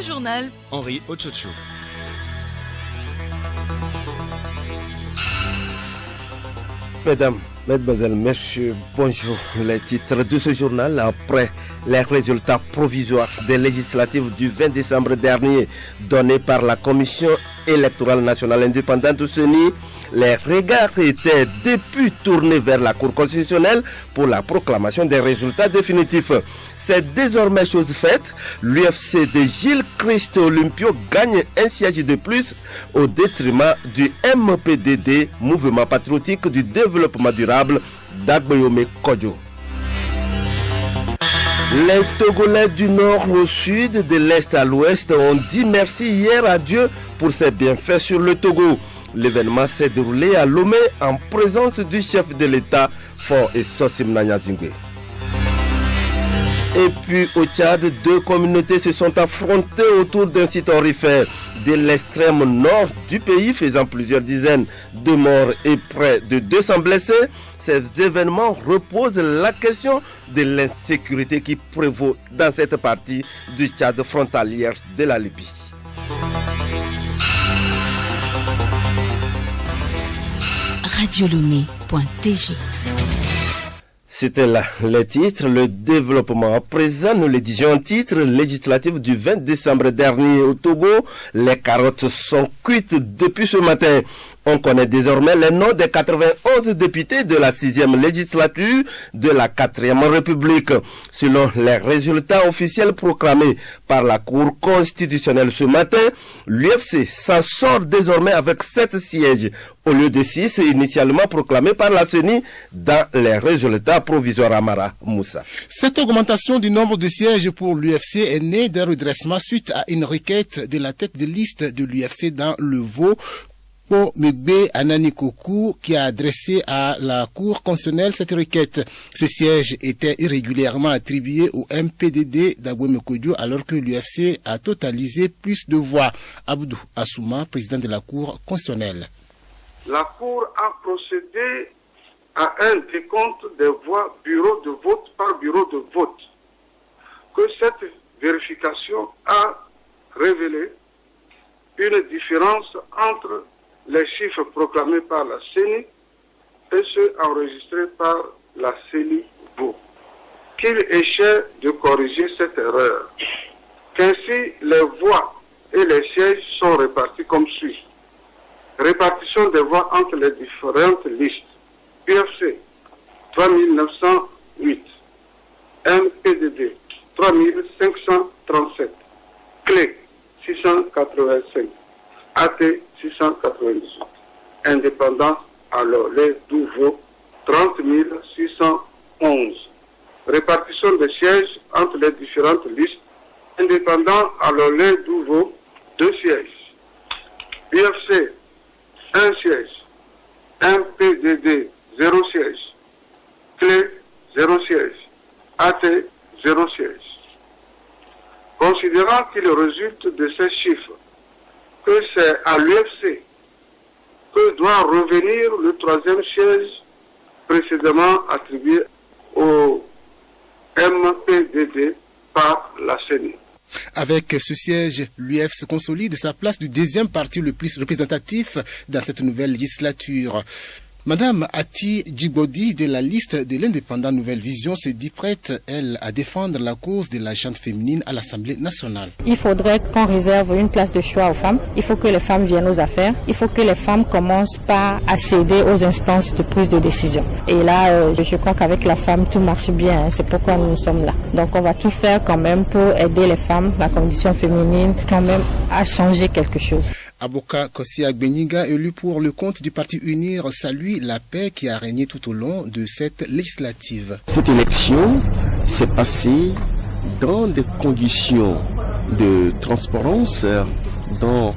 Le journal. Henri Ochocho. Mesdames, Mesdemoiselles, Messieurs, bonjour. Les titres de ce journal après les résultats provisoires des législatives du 20 décembre dernier donnés par la Commission électorale nationale indépendante CENI. Les regards étaient depuis tournés vers la Cour constitutionnelle pour la proclamation des résultats définitifs. C'est désormais chose faite. L'UFC de Gilles Christ Olympio gagne un siège de plus au détriment du MPDD, Mouvement patriotique du développement durable d'Agboyome Kodjo. Les Togolais du nord au sud, de l'est à l'ouest ont dit merci hier à Dieu pour ses bienfaits sur le Togo. L'événement s'est déroulé à Lomé en présence du chef de l'État, Faure Essosim Nanyazingbe. Et puis au Tchad, deux communautés se sont affrontées autour d'un site orifère de l'extrême nord du pays, faisant plusieurs dizaines de morts et près de 200 blessés. Ces événements reposent la question de l'insécurité qui prévaut dans cette partie du Tchad frontalière de la Libye. Radiolomé.tg. C'était là les titres, le développement. À présent, nous le disions en titre, législatif du 20 décembre dernier au Togo. Les carottes sont cuites depuis ce matin. On connaît désormais les noms des 91 députés de la 6e législature de la 4e République. Selon les résultats officiels proclamés par la Cour constitutionnelle ce matin, l'UFC s'en sort désormais avec 7 sièges au lieu de 6 initialement proclamés par la CENI dans les résultats provisoires. Amara Moussa. Cette augmentation du nombre de sièges pour l'UFC est née d'un redressement suite à une requête de la tête de liste de l'UFC dans le Vaud, Megbe Anani Kokou, qui a adressé à la Cour constitutionnelle cette requête. Ce siège était irrégulièrement attribué au MPDD d'Agboyome Kodjo alors que l'UFC a totalisé plus de voix. Abdou Assouma, président de la Cour constitutionnelle. La Cour a procédé à un décompte des voix bureau de vote par bureau de vote. Que cette vérification a révélé une différence entre les chiffres proclamés par la CENI et ceux enregistrés par la CENI-VO. Qu'il échait de corriger cette erreur. Qu'ainsi les voix et les sièges sont répartis comme suit. Répartition des voix entre les différentes listes. UFC 3908, MPDD 3537, CLE 685, AT 698, indépendant alors les Douveau 30 611. Répartition des sièges entre les différentes listes, indépendant alors les Douveau 2 sièges. UFC 1 siège, MPDD 0 siège, CLE 0 siège, AT 0 siège. Considérant qu'il résulte de ces chiffres que c'est à l'UFC que doit revenir le 3e siège précédemment attribué au MPDD par la CENI. Avec ce siège, l'UFC consolide sa place du 2e parti le plus représentatif dans cette nouvelle législature. Madame Ati Djibodi de la liste de l'indépendant Nouvelle Vision se dit prête, elle, à défendre la cause de la gente féminine à l'Assemblée nationale. Il faudrait qu'on réserve une place de choix aux femmes. Il faut que les femmes viennent aux affaires. Il faut que les femmes commencent par à céder aux instances de prise de décision. Et là, je crois qu'avec la femme, tout marche bien. C'est pourquoi nous sommes là. Donc on va tout faire quand même pour aider les femmes, la condition féminine, quand même à changer quelque chose. Aboka Kossi Agbeniga, élu pour le compte du Parti Unir, salue la paix qui a régné tout au long de cette législative. Cette élection s'est passée dans des conditions de transparence, dans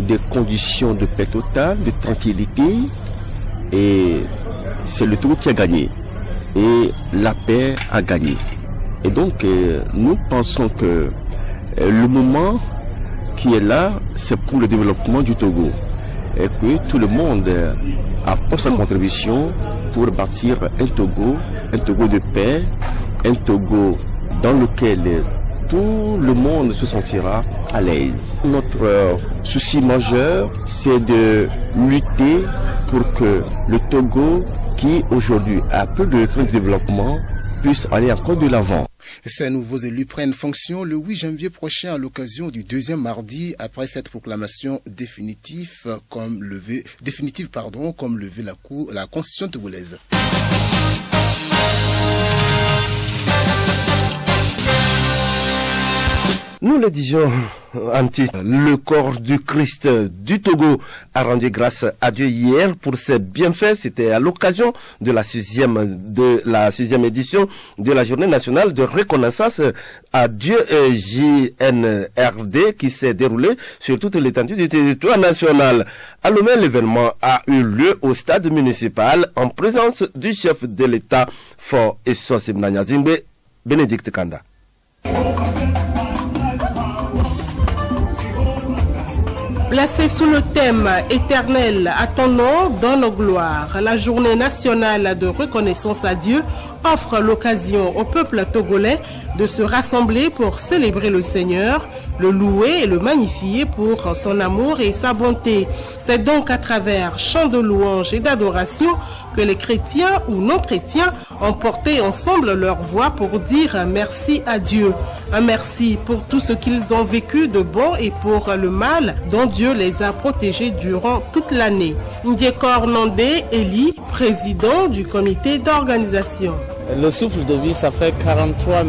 des conditions de paix totale, de tranquillité, et c'est le Togo qui a gagné. Et la paix a gagné. Et donc, nous pensons que le moment qui est là, c'est pour le développement du Togo. Et que tout le monde apporte sa contribution pour bâtir un Togo de paix, un Togo dans lequel tout le monde se sentira à l'aise. Notre souci majeur, c'est de lutter pour que le Togo, qui aujourd'hui a peu de train de développement, puisse aller encore de l'avant. Ces nouveaux élus prennent fonction le 8 janvier prochain à l'occasion du deuxième mardi après cette proclamation définitive comme levée la Constitution togolaise. Nous le disions en titre, le corps du Christ du Togo a rendu grâce à Dieu hier pour ses bienfaits. C'était à l'occasion de la 6e édition de la Journée nationale de reconnaissance à Dieu JNRD qui s'est déroulée sur toute l'étendue du territoire national. À Lomé, l'événement a eu lieu au stade municipal en présence du chef de l'État Fort et Sosim Nanyazimbe, Bénédicte Kanda. Placée sous le thème « Éternel, à ton nom, dans nos gloires », la journée nationale de reconnaissance à Dieu offre l'occasion au peuple togolais de se rassembler pour célébrer le Seigneur, le louer et le magnifier pour son amour et sa bonté. C'est donc à travers chants de louange et d'adoration que les chrétiens ou non-chrétiens ont porté ensemble leur voix pour dire merci à Dieu. Un merci pour tout ce qu'ils ont vécu de bon et pour le mal dont Dieu les a protégés durant toute l'année. Ndiekor Nandé Eli, président du comité d'organisation. Le souffle de vie, ça fait 43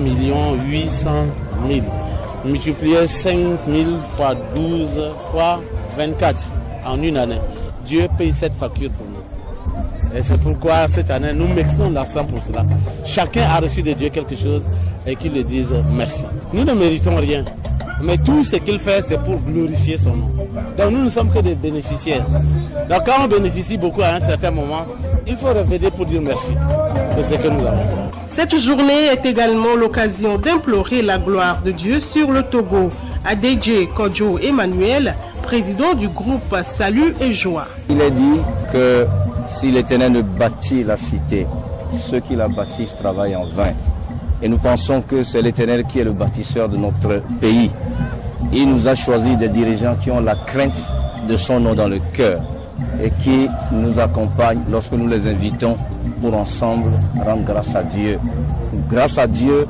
800 000. Multiplié 5 000 fois 12 fois 24 en une année. Dieu paye cette facture pour nous. Et c'est pourquoi cette année, nous mettons l'accent pour cela. Chacun a reçu de Dieu quelque chose et qu'il le dise merci. Nous ne méritons rien. Mais tout ce qu'il fait, c'est pour glorifier son nom. Donc nous ne sommes que des bénéficiaires. Donc quand on bénéficie beaucoup à un certain moment, il faut revenir pour dire merci. C'est ce que nous avons. Cette journée est également l'occasion d'implorer la gloire de Dieu sur le Togo. Adedje Kodjo Emmanuel, président du groupe Salut et Joie. Il est dit que si l'Éternel ne bâtit la cité, ceux qui la bâtissent travaillent en vain. Et nous pensons que c'est l'Éternel qui est le bâtisseur de notre pays. Il nous a choisi des dirigeants qui ont la crainte de son nom dans le cœur et qui nous accompagnent lorsque nous les invitons pour ensemble rendre grâce à Dieu. Grâce à Dieu,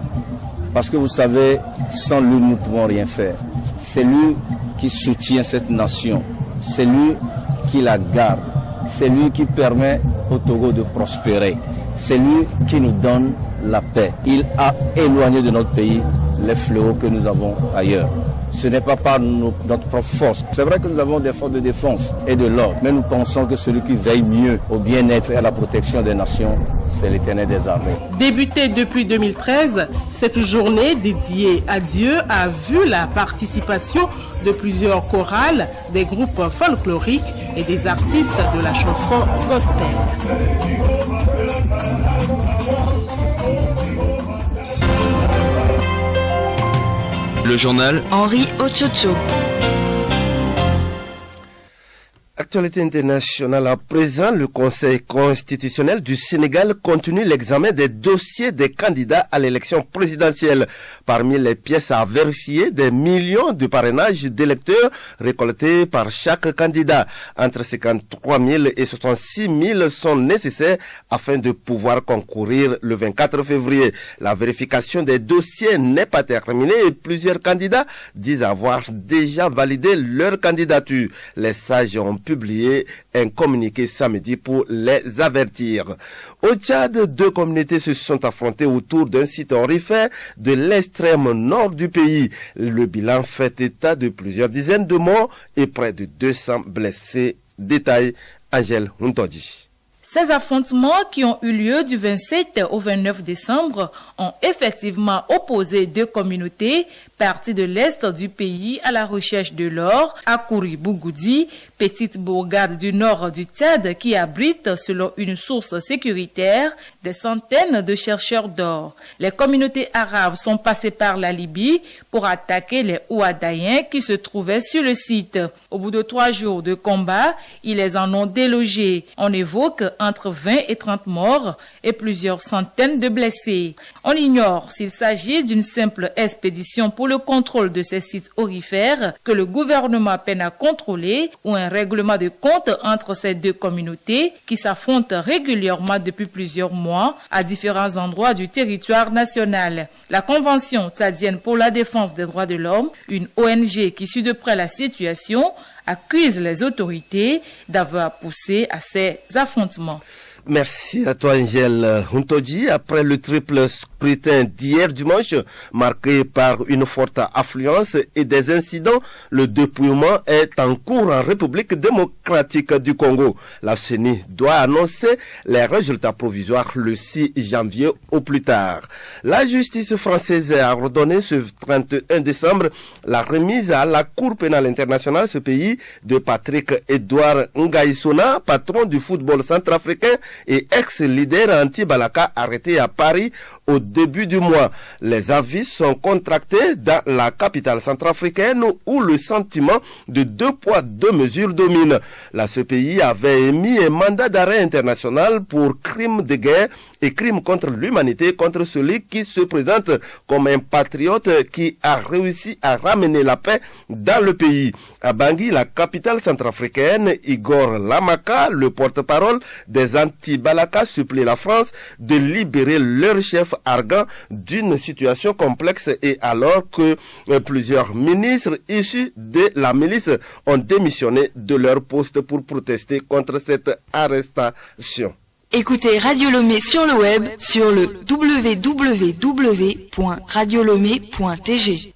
parce que vous savez, sans lui, nous ne pouvons rien faire. C'est lui qui soutient cette nation. C'est lui qui la garde. C'est lui qui permet au Togo de prospérer. C'est lui qui nous donne la paix. Il a éloigné de notre pays les fléaux que nous avons ailleurs. Ce n'est pas par notre propre force. C'est vrai que nous avons des forces de défense et de l'ordre, mais nous pensons que celui qui veille mieux au bien-être et à la protection des nations, c'est l'Éternel des armées. Débutée depuis 2013, cette journée dédiée à Dieu a vu la participation de plusieurs chorales, des groupes folkloriques et des artistes de la chanson gospel. Le journal Henri Ochocho. Actualité internationale à présent, le Conseil constitutionnel du Sénégal continue l'examen des dossiers des candidats à l'élection présidentielle. Parmi les pièces à vérifier, des millions de parrainages d'électeurs récoltés par chaque candidat. Entre 53 000 et 66 000 sont nécessaires afin de pouvoir concourir le 24 février. La vérification des dossiers n'est pas terminée et plusieurs candidats disent avoir déjà validé leur candidature. Les sages ont publié un communiqué samedi pour les avertir. Au Tchad, deux communautés se sont affrontées autour d'un site aurifère de l'extrême nord du pays. Le bilan fait état de plusieurs dizaines de morts et près de 200 blessés. Détail, Angèle Huntodji. Ces affrontements qui ont eu lieu du 27 au 29 décembre ont effectivement opposé deux communautés parties de l'est du pays à la recherche de l'or, à Kouri-Bougoudi, petite bourgade du nord du Tchad qui abrite, selon une source sécuritaire, des centaines de chercheurs d'or. Les communautés arabes sont passées par la Libye pour attaquer les Ouadaïens qui se trouvaient sur le site. Au bout de 3 jours de combat, ils les en ont délogés. On évoque entre 20 et 30 morts et plusieurs centaines de blessés. On ignore s'il s'agit d'une simple expédition pour le contrôle de ces sites aurifères que le gouvernement peine à contrôler ou un règlement de compte entre ces deux communautés qui s'affrontent régulièrement depuis plusieurs mois à différents endroits du territoire national. La Convention tchadienne pour la défense des droits de l'homme, une ONG qui suit de près la situation, accuse les autorités d'avoir poussé à ces affrontements. Merci à toi, Angèle Huntoji. Après le triple scrutin d'hier dimanche, marqué par une forte affluence et des incidents, le dépouillement est en cours en République démocratique du Congo. La CENI doit annoncer les résultats provisoires le 6 janvier au plus tard. La justice française a ordonné ce 31 décembre la remise à la Cour pénale internationale ce pays de Patrick-Edouard Ngaïsona, patron du football centrafricain et ex-leader anti-Balaka arrêté à Paris au début du mois. Les avis sont contractés dans la capitale centrafricaine où le sentiment de 2 poids 2 mesures domine. La CPI avait émis un mandat d'arrêt international pour crimes de guerre et crimes contre l'humanité contre celui qui se présente comme un patriote qui a réussi à ramener la paix dans le pays. À Bangui, la capitale centrafricaine, Igor Lamaka, le porte-parole des anti-Balaka, supplie la France de libérer leur chef Argan d'une situation complexe et alors que plusieurs ministres issus de la milice ont démissionné de leur poste pour protester contre cette arrestation. Écoutez Radio Lomé sur le web sur le www.radiolomé.tg.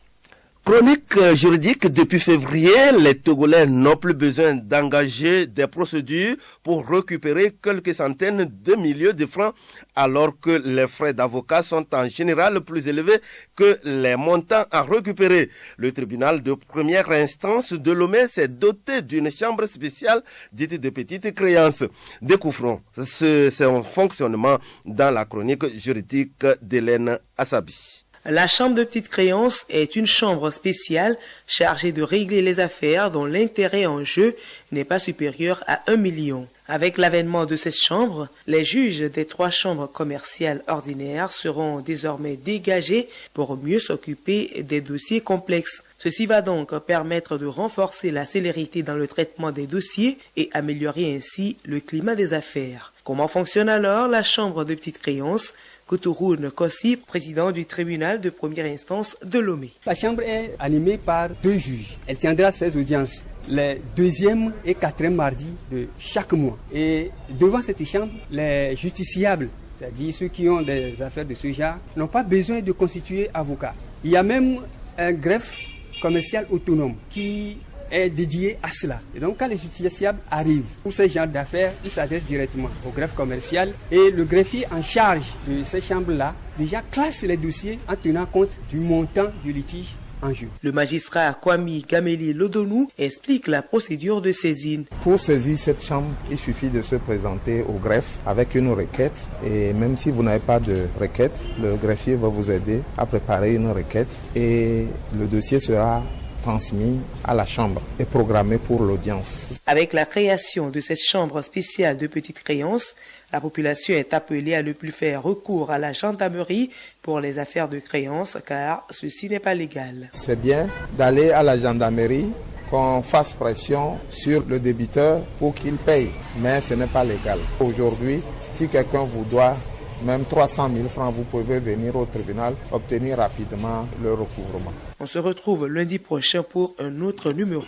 Chronique juridique, depuis février, les Togolais n'ont plus besoin d'engager des procédures pour récupérer quelques centaines de milliers de francs alors que les frais d'avocat sont en général plus élevés que les montants à récupérer. Le tribunal de première instance de Lomé s'est doté d'une chambre spéciale dite de petites créances. Découvrons son fonctionnement dans la chronique juridique d'Hélène Assabi. La chambre de petites créances est une chambre spéciale chargée de régler les affaires dont l'intérêt en jeu n'est pas supérieur à 1 million. Avec l'avènement de cette chambre, les juges des 3 chambres commerciales ordinaires seront désormais dégagés pour mieux s'occuper des dossiers complexes. Ceci va donc permettre de renforcer la célérité dans le traitement des dossiers et améliorer ainsi le climat des affaires. Comment fonctionne alors la chambre de petites créances? Kotoroun Kossi, président du tribunal de première instance de Lomé. La chambre est animée par 2 juges. Elle tiendra 16 audiences, les 2e et 4e mardis de chaque mois. Et devant cette chambre, les justiciables, c'est-à-dire ceux qui ont des affaires de ce genre, n'ont pas besoin de constituer avocat. Il y a même un greffe commercial autonome qui est dédié à cela. Et donc quand les justiciables arrivent pour ce genre d'affaires, ils s'adressent directement au greffe commercial et le greffier en charge de ces chambres-là déjà classe les dossiers en tenant compte du montant du litige en jeu. Le magistrat Kwame Gameli Lodonou explique la procédure de saisine. Pour saisir cette chambre, il suffit de se présenter au greffe avec une requête et même si vous n'avez pas de requête, le greffier va vous aider à préparer une requête et le dossier sera transmis à la chambre et programmé pour l'audience. Avec la création de cette chambre spéciale de petites créances, la population est appelée à ne plus faire recours à la gendarmerie pour les affaires de créances car ceci n'est pas légal. C'est bien d'aller à la gendarmerie, qu'on fasse pression sur le débiteur pour qu'il paye, mais ce n'est pas légal. Aujourd'hui, si quelqu'un vous doit même 300 000 francs, vous pouvez venir au tribunal obtenir rapidement le recouvrement. On se retrouve lundi prochain pour un autre numéro.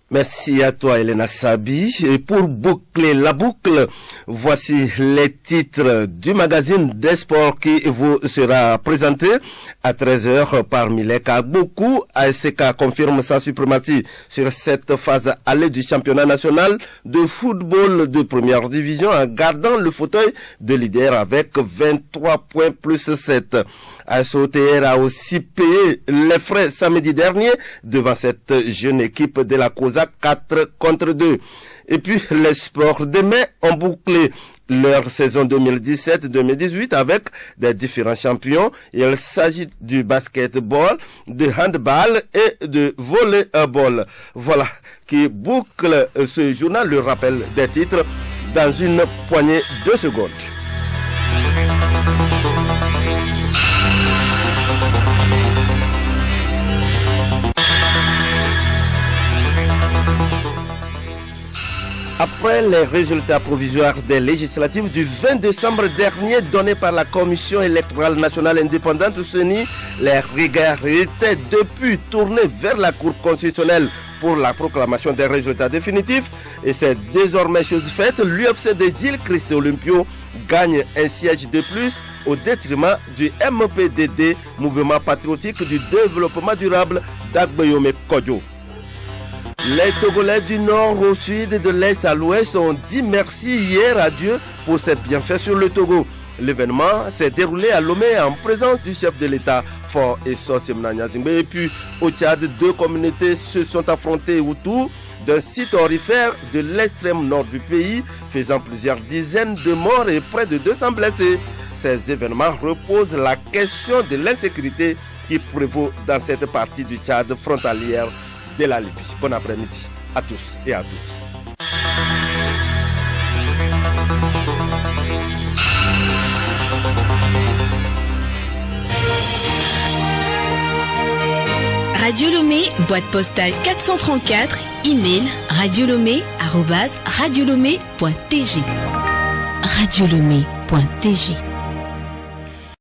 Merci à toi, Elena Sabi. Et pour boucler la boucle, voici les titres du magazine des sports qui vous sera présenté à 13h par Milek Agbokou. ASK confirme sa suprématie sur cette phase allée du championnat national de football de première division en gardant le fauteuil de leader avec 23 points plus 7. ASOTR a aussi payé les frais samedi dernier devant cette jeune équipe de la cause Loza 4-2. Et puis les sports demain ont bouclé leur saison 2017-2018 avec des différents champions. Il s'agit du basketball, de handball et de volleyball. Voilà qui boucle ce journal. Le rappel des titres dans une poignée de secondes. Après les résultats provisoires des législatives du 20 décembre dernier donnés par la Commission électorale nationale indépendante CENI, les regards étaient depuis tournés vers la Cour constitutionnelle pour la proclamation des résultats définitifs. Et c'est désormais chose faite. L'UFC de Gilles Christ Olympio gagne un siège de plus au détriment du MPDD, Mouvement patriotique du développement durable d'Agboyome Kodjo. Les Togolais du nord au sud et de l'est à l'ouest ont dit merci hier à Dieu pour ses bienfaits sur le Togo. L'événement s'est déroulé à Lomé en présence du chef de l'État, Fort et Sosimna Nyazimbe. Et puis au Tchad, deux communautés se sont affrontées autour d'un site aurifère de l'extrême nord du pays, faisant plusieurs dizaines de morts et près de 200 blessés. Ces événements reposent la question de l'insécurité qui prévaut dans cette partie du Tchad frontalière de la Libye. Bon après-midi à tous et à toutes. Radio Lomé, boîte postale 434, email radiolomé@radiolomé.tg. Radiolomé.tg